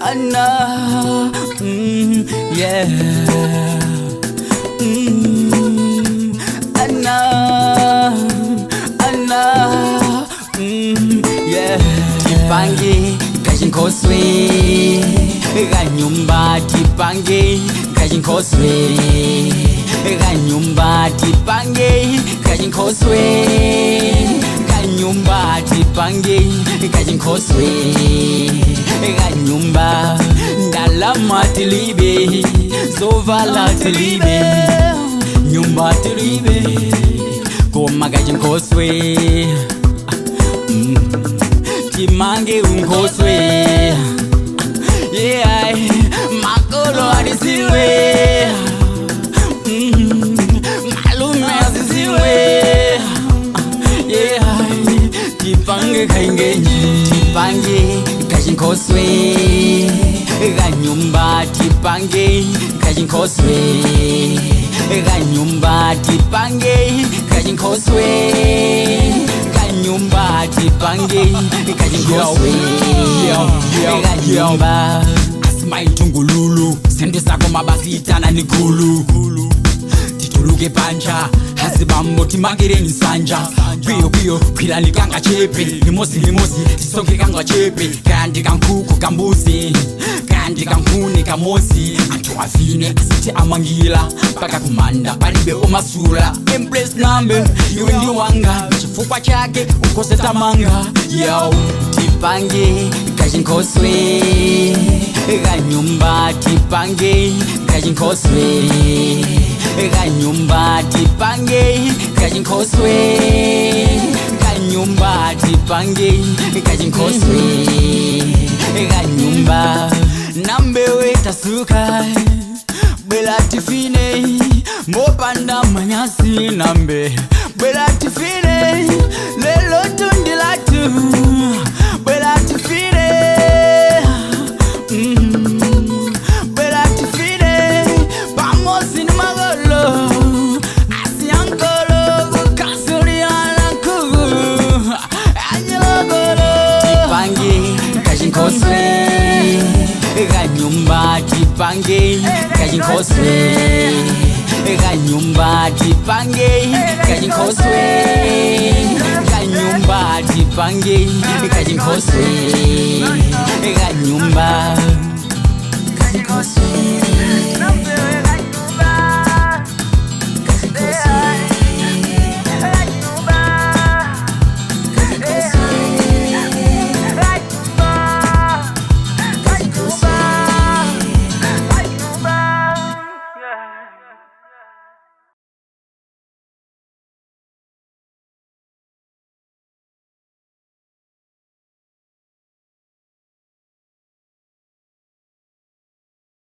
Anna, yeah. Anna, yeah. Tipange Kajinkoswe, Ganyumba Tipange Kajinkoswe, Ganyumba Tipange Kajinkoswe, Ganyumba Tipange Kajinkoswe, Ganyumba Dalama Tilibe, Zovala Tilibe, Nyumba Tilibe, Koma Kajinkoswe, Timange Unkoswe, yeah, Makolo Adisiwe, Malume Adisiwe, yeah, Tipange Kaingenyi, Tipange Kajinkoswe, Ganyumba Tipange Kajinkoswe, Ganyumba Tipange Kajinkoswe, Ganyumba Tipange Kajinkoswe, Ganyumba Asmai Tungululu, Sende Sako Mabasita na Nikulu, Tituluke Pancha, Hasibambo Timangere ni Sanja, Pio Pio, Kwilani Kanga Chepe, Limosi Tisonke Kanga Chepe, Kandi Kankuku Kambuzi, Kandi Kankuni Kamosi, Antuafine, Siti Amangila, Paka Kumanda, Paribe Omasura, Empress Nambe, Yuendi Wanga, Chifupa Chake, Ukose Tamanga, Yo, Tipange, Kajinkoswe, Ganyumba Tipange, Kajinkoswe, Ganyumba Tipange Kajinkoswe, Ganyumba Tipange Kajinkoswe, Ganyumba Nambewe Tasuka Bela Tifine Mopanda Manyasi Nambe Bela Tifine Lelo Tundilatu Bela Tifine Bela Tifine Vamos in Magolo Asiankolo Kasuri Alankugu Anyogolo Tipange Kajinkoswe, Ganyumba Tipange Kajinkoswe, Ganyumba Tipange Kajinkoswe, Ganyumba Tipange Kajinkoswe, Ganyumba Kajinkoswe.